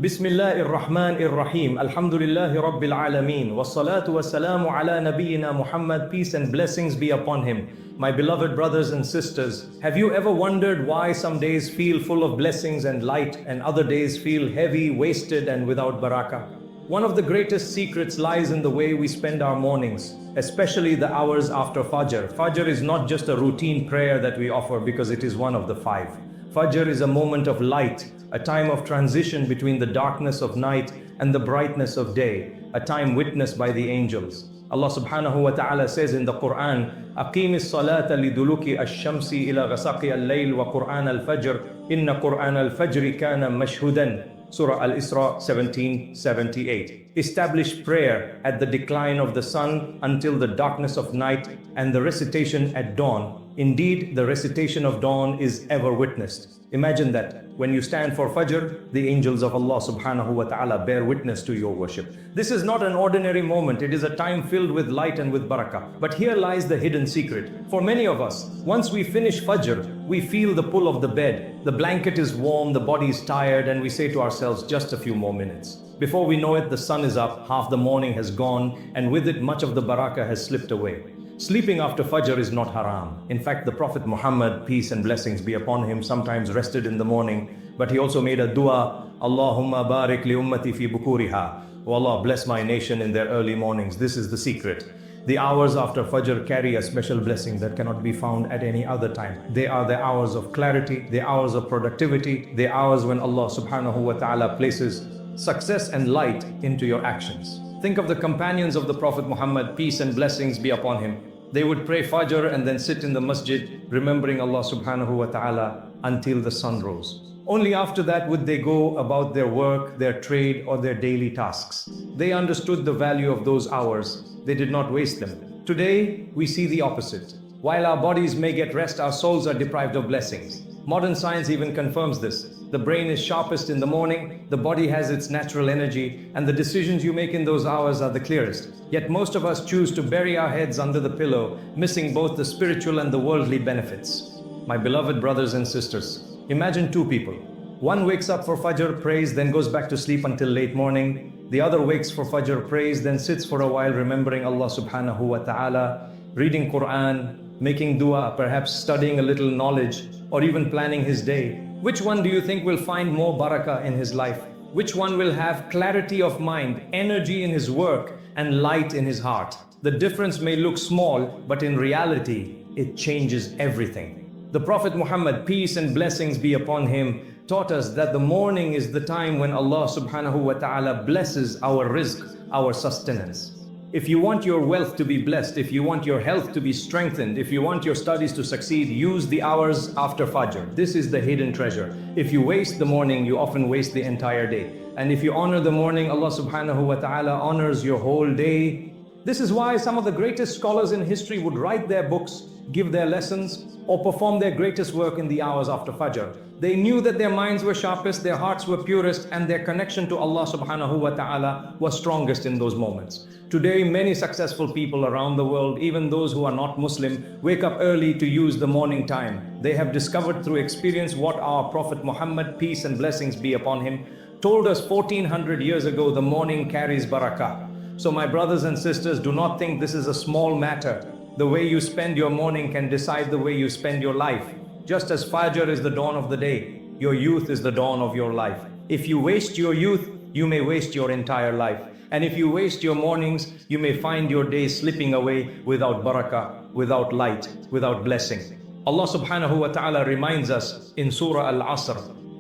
Bismillahir Rahmanir Rahim. Alhamdulillahi Rabbil Alameen. Wassalatu wassalamu ala nabiyyina Muhammad. Peace and blessings be upon him. My beloved brothers and sisters, have you ever wondered why some days feel full of blessings and light and other days feel heavy, wasted and without barakah? One of the greatest secrets lies in the way we spend our mornings, especially the hours after Fajr. Fajr is not just a routine prayer that we offer because it is one of the five. Fajr is a moment of light, a time of transition between the darkness of night and the brightness of day, a time witnessed by the angels. Allah subhanahu wa ta'ala says in the Quran, أَقِيمِ الصَّلَاةَ لِدُلُوكِ الشَّمْسِ إِلَى غَسَقِ اللَّيْلِ وَقُرْآنَ الْفَجْرِ إِنَّ قُرْآنَ الْفَجْرِ كَانَ مَشْهُودًا. Surah Al-Isra 17:78. Establish prayer at the decline of the sun until the darkness of night and the recitation at dawn. Indeed, the recitation of dawn is ever witnessed. Imagine that when you stand for Fajr, the angels of Allah subhanahu wa ta'ala bear witness to your worship. This is not an ordinary moment, it is a time filled with light and with barakah. But here lies the hidden secret. For many of us, once we finish Fajr, we feel the pull of the bed. The blanket is warm, the body is tired, and we say to ourselves, just a few more minutes. Before we know it, the sun is up, half the morning has gone, and with it much of the barakah has slipped away. Sleeping after Fajr is not haram. In fact, the Prophet Muhammad, peace and blessings be upon him, sometimes rested in the morning, but he also made a dua, Allahumma barik li ummati fi bukuriha. O Allah, bless my nation in their early mornings. This is the secret. The hours after Fajr carry a special blessing that cannot be found at any other time. They are the hours of clarity, the hours of productivity, the hours when Allah subhanahu wa ta'ala places success and light into your actions. Think of the companions of the Prophet Muhammad, peace and blessings be upon him. They would pray Fajr and then sit in the masjid, remembering Allah subhanahu wa ta'ala until the sun rose. Only after that would they go about their work, their trade, or their daily tasks. They understood the value of those hours. They did not waste them. Today, we see the opposite. While our bodies may get rest, our souls are deprived of blessings. Modern science even confirms this. The brain is sharpest in the morning, the body has its natural energy, and the decisions you make in those hours are the clearest. Yet most of us choose to bury our heads under the pillow, missing both the spiritual and the worldly benefits. My beloved brothers and sisters, imagine two people. One wakes up for Fajr, prays, then goes back to sleep until late morning. The other wakes for Fajr, prays, then sits for a while remembering Allah subhanahu wa ta'ala, reading Quran, making dua, perhaps studying a little knowledge, or even planning his day. Which one do you think will find more barakah in his life? Which one will have clarity of mind, energy in his work, and light in his heart? The difference may look small, but in reality, it changes everything. The Prophet Muhammad, peace and blessings be upon him, taught us that the morning is the time when Allah subhanahu wa ta'ala blesses our rizq, our sustenance. If you want your wealth to be blessed, if you want your health to be strengthened, if you want your studies to succeed, use the hours after Fajr. This is the hidden treasure. If you waste the morning, you often waste the entire day. And if you honor the morning, Allah subhanahu wa ta'ala honors your whole day. This is why some of the greatest scholars in history would write their books, give their lessons, or perform their greatest work in the hours after Fajr. They knew that their minds were sharpest, their hearts were purest, and their connection to Allah subhanahu wa ta'ala was strongest in those moments. Today, many successful people around the world, even those who are not Muslim, wake up early to use the morning time. They have discovered through experience what our Prophet Muhammad, peace and blessings be upon him, told us 1400 years ago, the morning carries barakah. So my brothers and sisters, do not think this is a small matter. The way you spend your morning can decide the way you spend your life. Just as Fajr is the dawn of the day, your youth is the dawn of your life. If you waste your youth, you may waste your entire life. And if you waste your mornings, you may find your days slipping away without barakah, without light, without blessing. Allah subhanahu wa ta'ala reminds us in Surah Al-Asr,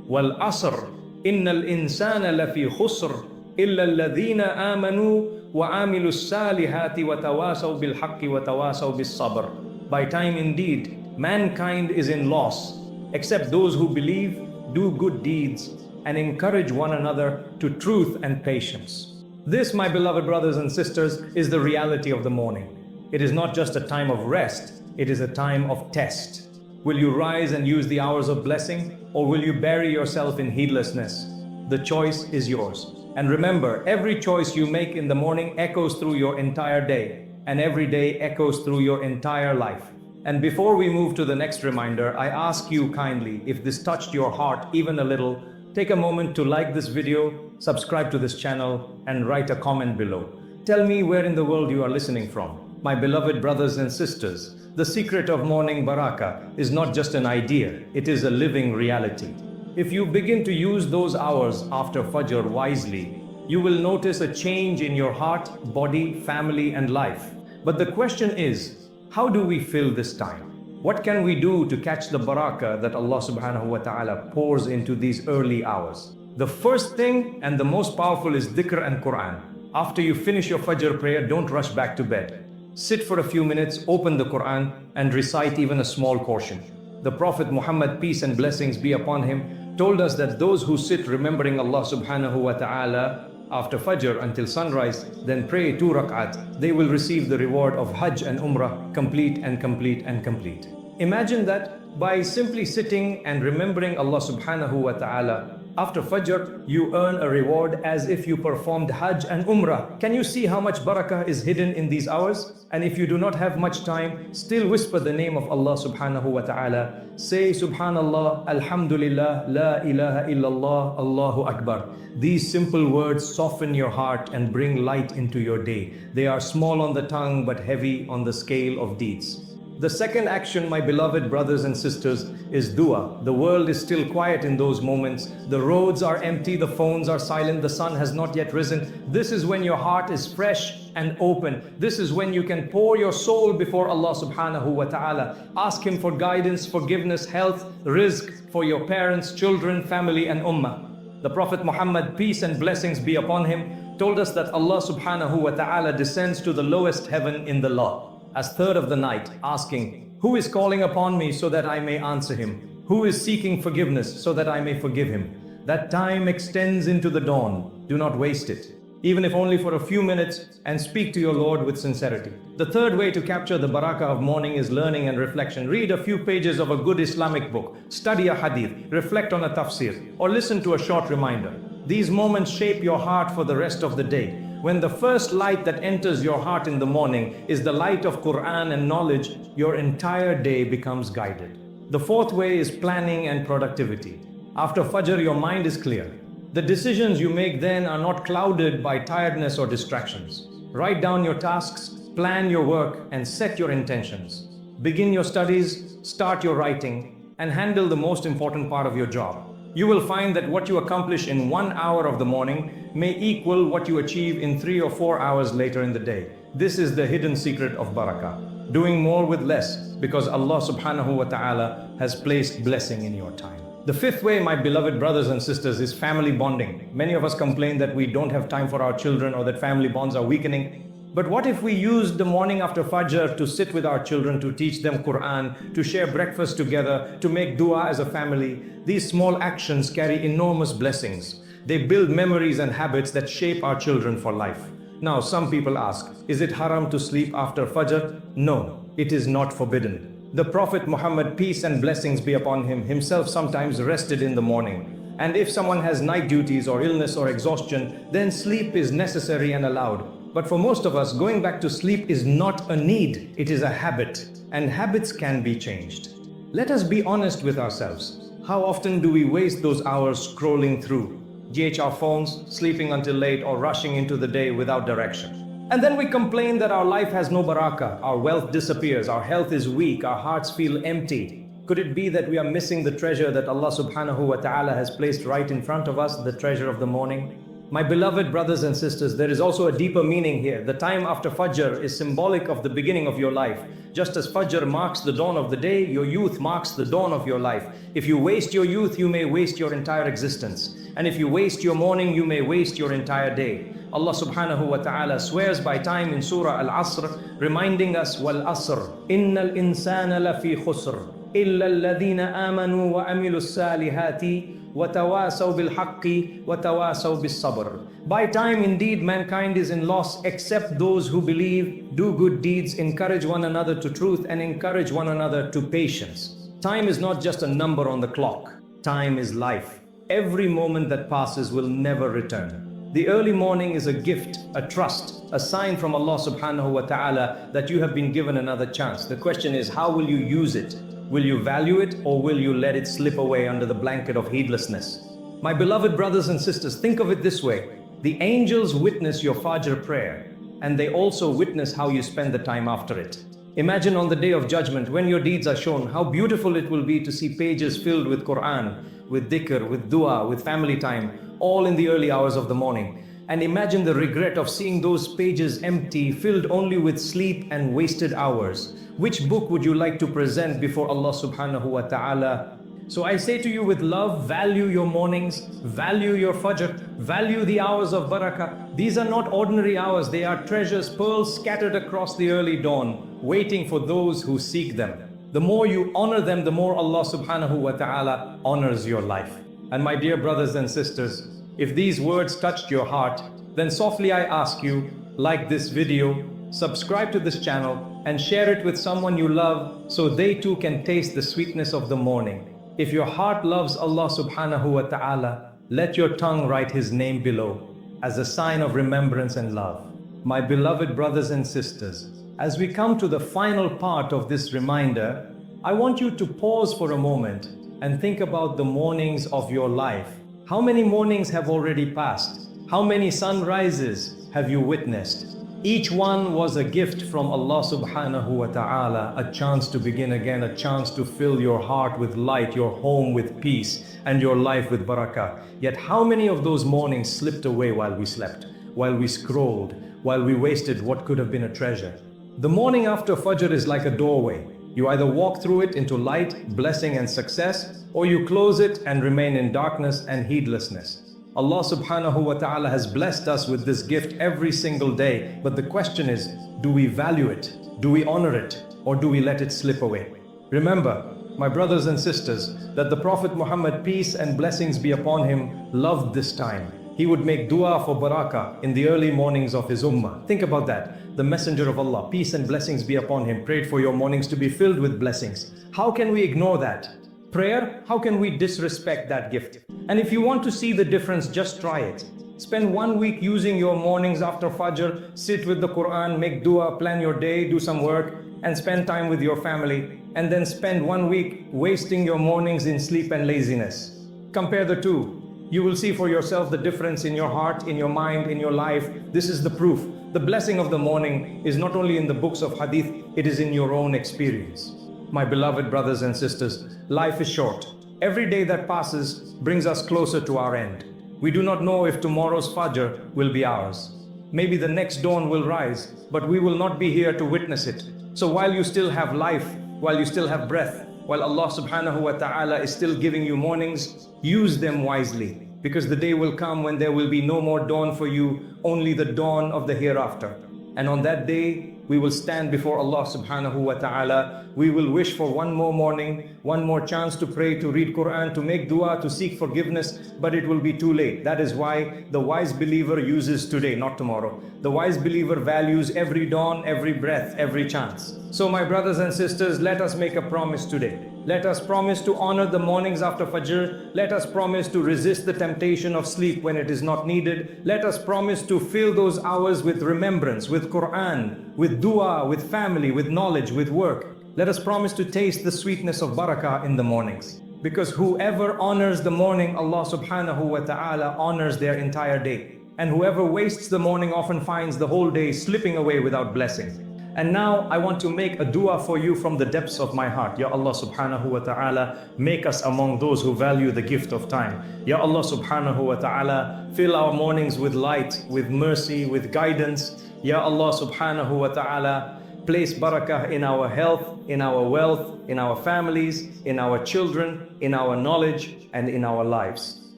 وَالْعَصْرِ إِنَّ الْإِنسَانَ لَفِي خُسْرٍ إِلَّا الَّذِينَ آمَنُوا وَعَمِلُوا الصَّالِحَاتِ وَتَوَاصَوْا بِالْحَقِّ وَتَوَاصَوْا بِالصَّبْرِ. By time indeed, mankind is in loss, except those who believe, do good deeds, and encourage one another to truth and patience. This, my beloved brothers and sisters, is the reality of the morning. It is not just a time of rest, it is a time of test. Will you rise and use the hours of blessing, or will you bury yourself in heedlessness? The choice is yours. And remember, every choice you make in the morning echoes through your entire day, and every day echoes through your entire life. And before we move to the next reminder, I ask you kindly, if this touched your heart even a little, take a moment to like this video, subscribe to this channel, and write a comment below. Tell me where in the world you are listening from. My beloved brothers and sisters, the secret of morning barakah is not just an idea, it is a living reality. If you begin to use those hours after Fajr wisely, you will notice a change in your heart, body, family, and life. But the question is, how do we fill this time? What can we do to catch the barakah that Allah subhanahu wa ta'ala pours into these early hours? The first thing and the most powerful is Dhikr and Quran. After you finish your Fajr prayer, don't rush back to bed. Sit for a few minutes, open the Quran, and recite even a small portion. The Prophet Muhammad, peace and blessings be upon him, told us that those who sit remembering Allah subhanahu wa ta'ala after Fajr until sunrise, then pray 2 rak'at, they will receive the reward of Hajj and Umrah, complete and complete and complete. Imagine that by simply sitting and remembering Allah subhanahu wa ta'ala after Fajr, you earn a reward as if you performed Hajj and Umrah. Can you see how much barakah is hidden in these hours? And if you do not have much time, still whisper the name of Allah subhanahu wa ta'ala. Say Subhanallah, Alhamdulillah, La ilaha illallah, Allahu Akbar. These simple words soften your heart and bring light into your day. They are small on the tongue but heavy on the scale of deeds. The second action, my beloved brothers and sisters, is dua. The world is still quiet in those moments. The roads are empty, the phones are silent, the sun has not yet risen. This is when your heart is fresh and open. This is when you can pour your soul before Allah subhanahu wa ta'ala. Ask Him for guidance, forgiveness, health, rizq for your parents, children, family, and ummah. The Prophet Muhammad, peace and blessings be upon him, told us that Allah subhanahu wa ta'ala descends to the lowest heaven in the law as third of the night, asking, who is calling upon me so that I may answer him? Who is seeking forgiveness so that I may forgive him? That time extends into the dawn. Do not waste it, even if only for a few minutes, and speak to your Lord with sincerity. The third way to capture the barakah of morning is learning and reflection. Read a few pages of a good Islamic book, study a hadith, reflect on a tafsir, or listen to a short reminder. These moments shape your heart for the rest of the day. When the first light that enters your heart in the morning is the light of Quran and knowledge, your entire day becomes guided. The fourth way is planning and productivity. After Fajr, your mind is clear. The decisions you make then are not clouded by tiredness or distractions. Write down your tasks, plan your work, and set your intentions. Begin your studies, start your writing, and handle the most important part of your job. You will find that what you accomplish in 1 hour of the morning may equal what you achieve in 3 or 4 hours later in the day. This is the hidden secret of barakah. Doing more with less, because Allah subhanahu wa ta'ala has placed blessing in your time. The fifth way, my beloved brothers and sisters, is family bonding. Many of us complain that we don't have time for our children or that family bonds are weakening. But what if we used the morning after Fajr to sit with our children, to teach them Quran, to share breakfast together, to make dua as a family? These small actions carry enormous blessings. They build memories and habits that shape our children for life. Now, some people ask, is it haram to sleep after Fajr? No, it is not forbidden. The Prophet Muhammad, peace and blessings be upon him, himself sometimes rested in the morning. And if someone has night duties or illness or exhaustion, then sleep is necessary and allowed. But for most of us, going back to sleep is not a need, it is a habit, and habits can be changed. Let us be honest with ourselves. How often do we waste those hours scrolling through GHR phones, sleeping until late, or rushing into the day without direction? And then we complain that our life has no barakah, our wealth disappears, our health is weak, our hearts feel empty. Could it be that we are missing the treasure that Allah subhanahu wa ta'ala has placed right in front of us, the treasure of the morning? My beloved brothers and sisters, there is also a deeper meaning here. The time after Fajr is symbolic of the beginning of your life. Just as Fajr marks the dawn of the day, your youth marks the dawn of your life. If you waste your youth, you may waste your entire existence. And if you waste your morning, you may waste your entire day. Allah subhanahu wa ta'ala swears by time in Surah Al-Asr, reminding us, وَالْأَصْرِ إِنَّ الْإِنسَانَ لَفِي خُسْرٍ إِلَّا الَّذِينَ آمَنُوا وَعَمِلُوا الصَّالِحَاتِ وَتَوَاسَوْا بِالْحَقِّ وَتَوَاسَوْا بِالصَّبْرِ. By time, indeed, mankind is in loss except those who believe, do good deeds, encourage one another to truth, and encourage one another to patience. Time is not just a number on the clock. Time is life. Every moment that passes will never return. The early morning is a gift, a trust, a sign from Allah subhanahu wa ta'ala that you have been given another chance. The question is, how will you use it? Will you value it, or will you let it slip away under the blanket of heedlessness? My beloved brothers and sisters, think of it this way. The angels witness your Fajr prayer, and they also witness how you spend the time after it. Imagine on the day of judgment, when your deeds are shown, how beautiful it will be to see pages filled with Quran, with Dhikr, with dua, with family time, all in the early hours of the morning. And imagine the regret of seeing those pages empty, filled only with sleep and wasted hours. Which book would you like to present before Allah subhanahu wa ta'ala? So I say to you with love, value your mornings, value your Fajr, value the hours of Barakah. These are not ordinary hours, they are treasures, pearls scattered across the early dawn, waiting for those who seek them. The more you honor them, the more Allah subhanahu wa ta'ala honors your life. And my dear brothers and sisters, if these words touched your heart, then softly I ask you, like this video, subscribe to this channel, and share it with someone you love so they too can taste the sweetness of the morning. If your heart loves Allah subhanahu wa ta'ala, let your tongue write His name below as a sign of remembrance and love. My beloved brothers and sisters, as we come to the final part of this reminder, I want you to pause for a moment and think about the mornings of your life. How many mornings have already passed? How many sunrises have you witnessed? Each one was a gift from Allah subhanahu wa ta'ala, a chance to begin again, a chance to fill your heart with light, your home with peace, and your life with barakah. Yet how many of those mornings slipped away while we slept, while we scrolled, while we wasted what could have been a treasure? The morning after Fajr is like a doorway. You either walk through it into light, blessing and success, or you close it and remain in darkness and heedlessness. Allah subhanahu wa ta'ala has blessed us with this gift every single day, but the question is, do we value it? Do we honor it? Or do we let it slip away? Remember, my brothers and sisters, that the Prophet Muhammad, peace and blessings be upon him, loved this time. He would make dua for barakah in the early mornings of his ummah. Think about that. The Messenger of Allah, peace and blessings be upon him, prayed for your mornings to be filled with blessings. How can we ignore that? Prayer, how can we disrespect that gift? And if you want to see the difference, just try it. Spend 1 week using your mornings after Fajr, sit with the Quran, make dua, plan your day, do some work, and spend time with your family. And then spend 1 week wasting your mornings in sleep and laziness. Compare the two. You will see for yourself the difference in your heart, in your mind, in your life. This is the proof. The blessing of the morning is not only in the books of Hadith, it is in your own experience. My beloved brothers and sisters, life is short. Every day that passes brings us closer to our end. We do not know if tomorrow's Fajr will be ours. Maybe the next dawn will rise, but we will not be here to witness it. So while you still have life, while you still have breath, while Allah subhanahu wa ta'ala is still giving you mornings, use them wisely, because the day will come when there will be no more dawn for you, only the dawn of the hereafter. And on that day, we will stand before Allah subhanahu wa ta'ala. We will wish for one more morning, one more chance to pray, to read Quran, to make dua, to seek forgiveness, but it will be too late. That is why the wise believer uses today, not tomorrow. The wise believer values every dawn, every breath, every chance. So my brothers and sisters, let us make a promise today. Let us promise to honor the mornings after Fajr. Let us promise to resist the temptation of sleep when it is not needed. Let us promise to fill those hours with remembrance, with Quran, with dua, with family, with knowledge, with work. Let us promise to taste the sweetness of barakah in the mornings. Because whoever honors the morning, Allah subhanahu wa ta'ala honors their entire day. And whoever wastes the morning often finds the whole day slipping away without blessing. And now I want to make a dua for you from the depths of my heart. Ya Allah subhanahu wa ta'ala, make us among those who value the gift of time. Ya Allah subhanahu wa ta'ala, fill our mornings with light, with mercy, with guidance. Ya Allah subhanahu wa ta'ala, place barakah in our health, in our wealth, in our families, in our children, in our knowledge, and in our lives.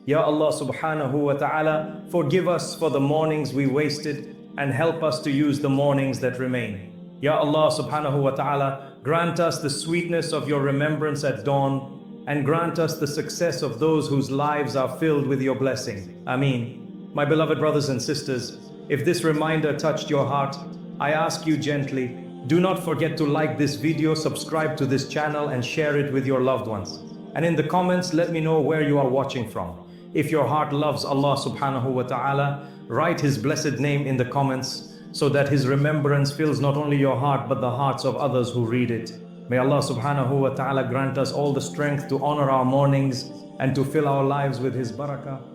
Ya Allah subhanahu wa ta'ala, forgive us for the mornings we wasted and help us to use the mornings that remain. Ya Allah subhanahu wa ta'ala, grant us the sweetness of your remembrance at dawn and grant us the success of those whose lives are filled with your blessing. Ameen. My beloved brothers and sisters, if this reminder touched your heart, I ask you gently, do not forget to like this video, subscribe to this channel and share it with your loved ones. And in the comments, let me know where you are watching from. If your heart loves Allah subhanahu wa ta'ala, write His blessed name in the comments so that His remembrance fills not only your heart but the hearts of others who read it. May Allah subhanahu wa ta'ala grant us all the strength to honor our mornings and to fill our lives with His barakah.